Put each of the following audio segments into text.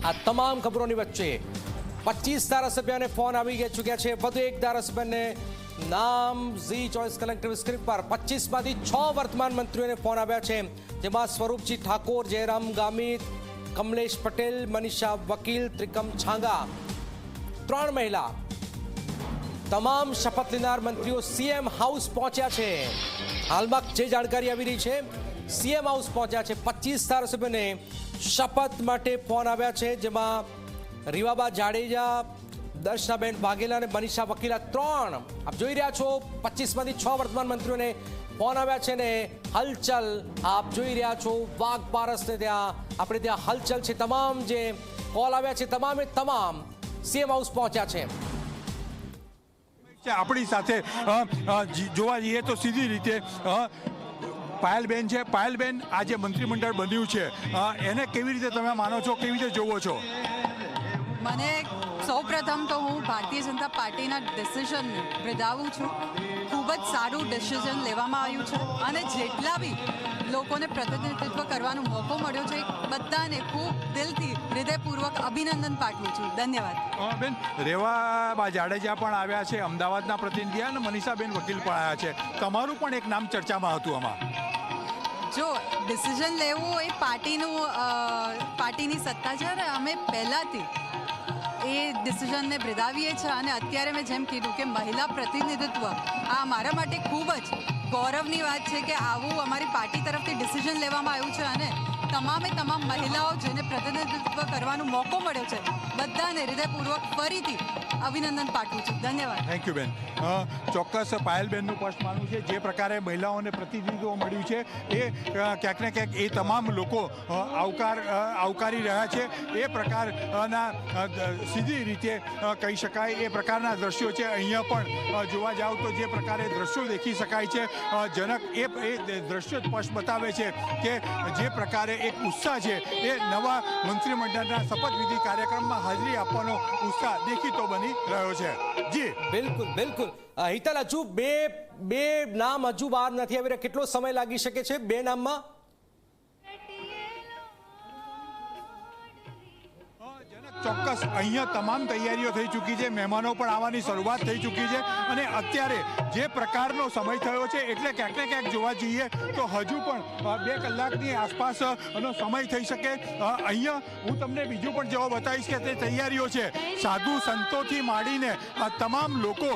આ તમામ ખબરોની વચ્ચે 25 ધારાસભ્યોને ફોન આવી ચૂક્યા છે. વધુ એક ધારાસભ્યને નામ ઝી 24 કલેક્ટર સ્ક્રીન પર 25માંથી 6 વર્તમાન મંત્રીઓને ફોન આવ્યા છે, જેમાં સ્વરૂપજી ઠાકોર, જયરામ ગામિત, કમલેશ પટેલ, મનીષા વકીલ, ત્રિકમ છાંગા, 3 મહિલા. તમામ શપથ લેનાર મંત્રીઓ સીએમ હાઉસ પહોંચ્યા છે. હાલમાં જે જાણકારી આવી રહી છે, સીએમ હાઉસ પહોંચ્યા છે. 25 ધારાસભ્યોને શપથ માટે ફોન આવ્યા છે, જેમાં રીવાબા જાડેજા, દર્શનાબેન વાઘેલા અને મનીષા વકીલા 3. આપ જોઈ રહ્યા છો 25માંથી 6 વર્તમાન મંત્રીઓને ફોન આવ્યા છે ને હલચલ આપ જોઈ રહ્યા છો. વાઘ પારસને ત્યાં આપણે ત્યાં હલચલ છે. તમામ જે કોલ આવ્યા છે તમામે તમામ સીએમ હાઉસ પહોંચ્યા છે. આપણી સાથે જોવા જઈએ તો સીધી રીતે પાયલબેન છે. પાયલબેન, આ જે મંત્રીમંડળ બન્યું છે એને કેવી રીતે તમે માનો છો, કેવી રીતે જોવો છો? મને સૌપ્રથમ તો હું ભારતીય જનતા પાર્ટીના ડિસિઝનને બિરદાવું છું. ખૂબ જ સારું ડિસિઝન લેવામાં આવ્યું છે અને જેટલા બી લોકોને પ્રતિનિધિત્વ કરવાનો મોકો મળ્યો છે બધાને ખૂબ દિલથી હૃદયપૂર્વક અભિનંદન પાઠવું છું. ધન્યવાદ. બેન, રેવા જાડેજા પણ આવ્યા છે, અમદાવાદના પ્રતિનિધિ, અને મનીષાબેન વકીલ પણ આવ્યા છે. તમારું પણ એક નામ ચર્ચામાં હતું આમાં. જો ડિસિઝન લેવું એ પાર્ટીની સત્તા છે અને અમે પહેલાંથી એ ડિસિઝનને બિરદાવીએ છીએ અને અત્યારે મેં જેમ કીધું કે મહિલા પ્રતિનિધિત્વ આ મારા માટે ખૂબ જ ગૌરવની વાત છે કે આવું અમારી પાર્ટી તરફથી ડિસિઝન લેવામાં આવ્યું છે અને તમામે તમામ મહિલાઓ જેને પ્રતિનિધિત્વ કરવાનો મોકો મળ્યો છે બધાને હૃદયપૂર્વક ફરીથી અભિનંદન પાઠવું છું. ધન્યવાદ. થેન્ક યુ બેન. ચોક્કસ પાયલબેનનું સ્પષ્ટ માનવું છે જે પ્રકારે મહિલાઓને પ્રતિનિધિત્વ મળ્યું છે એ ક્યાંક ને ક્યાંક એ તમામ લોકો આવકારી રહ્યા છે. એ પ્રકારના સીધી રીતે કહી શકાય એ પ્રકારના દ્રશ્યો છે. અહીંયા પણ જોવા જાવ તો જે પ્રકારે દ્રશ્યો દેખી શકાય છે જનક એ દ્રશ્યો સ્પષ્ટ બતાવે છે કે જે પ્રકારે એક ઉત્સાહ છે એ નવા મંત્રીમંડળના શપથવિધિ કાર્યક્રમમાં હાજરી આપવાનો ઉત્સાહ દેખીતો બની રહ્યો છે. જી બિલકુલ બિલકુલ. હિતલ, હજુ બે નામ હજુ બહાર નથી આવી રહ્યા. કેટલો સમય લાગી શકે છે 2 નામમાં? ચોક્કસ અહીંયા તમામ તૈયારીઓ થઈ ચૂકી છે. મહેમાનો પણ આવવાની શરૂઆત થઈ ચૂકી છે અને અત્યારે જે પ્રકારનો સમય થયો છે એટલે ક્યાંક ને ક્યાંક જોવા જઈએ તો હજુ પણ 2 કલાકની આસપાસનો સમય થઈ શકે. અહીંયા હું તમને બીજું પણ જેવો બતાવીશ કે તે તૈયારીઓ છે. સાધુ સંતોથી માંડીને તમામ લોકો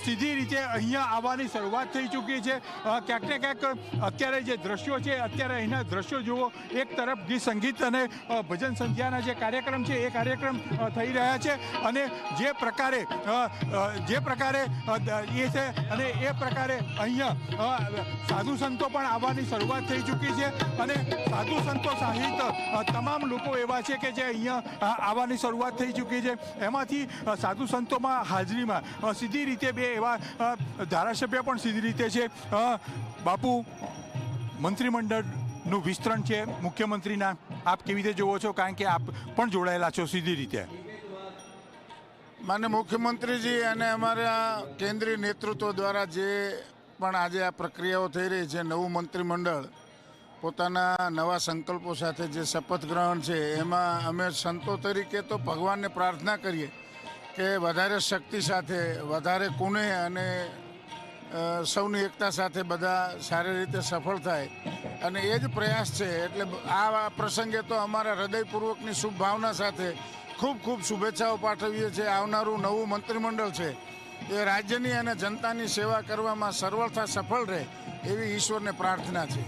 સીધી રીતે અહીંયા આવવાની શરૂઆત થઈ ચૂકી છે. ક્યાંક ને ક્યાંક અત્યારે જે દ્રશ્યો છે, અત્યારે અહીંના દ્રશ્યો જુઓ. એક તરફ ગીત સંગીત અને ભજન સંધ્યાના જે કાર્યક્રમ છે એ કાર્યક્રમ થઈ રહ્યા છે અને જે પ્રકારે એ છે અને એ પ્રકારે અહીંયા સાધુ સંતો પણ આવવાની શરૂઆત થઈ ચૂકી છે અને સાધુ સંતો સહિત તમામ લોકો એવા છે કે જે અહીંયા આવવાની શરૂઆત થઈ ચૂકી છે. એમાંથી સાધુ સંતોમાં હાજરીમાં સીધી રીતે 2 એવા ધારાસભ્ય પણ સીધી રીતે છે. બાપુ, મંત્રીમંડળનું વિસ્તરણ છે મુખ્યમંત્રીના, આપ કેવી રીતે જોવો છો? કારણ કે આપ પણ જોડાયેલા છો સીધી રીતે. માન્ય મુખ્યમંત્રીજી અને અમારા કેન્દ્રીય નેતૃત્વ દ્વારા જે પણ આજે આ પ્રક્રિયાઓ થઈ રહી છે, નવું મંત્રીમંડળ પોતાના નવા સંકલ્પો સાથે જે શપથ ગ્રહણ છે એમાં અમે સંતો તરીકે તો ભગવાનને પ્રાર્થના કરીએ કે વધારે શક્તિ સાથે, વધારે કુને અને સૌની એકતા સાથે બધા સારી રીતે સફળ થાય અને એ જ પ્રયાસ છે. એટલે આ પ્રસંગે તો અમારા હૃદયપૂર્વકની શુભ ભાવના સાથે ખૂબ ખૂબ શુભેચ્છાઓ પાઠવીએ છીએ. આવનારું નવું મંત્રીમંડળ છે એ રાજ્યની અને જનતાની સેવા કરવામાં સર્વથા સફળ રહે એવી ઈશ્વરને પ્રાર્થના છે.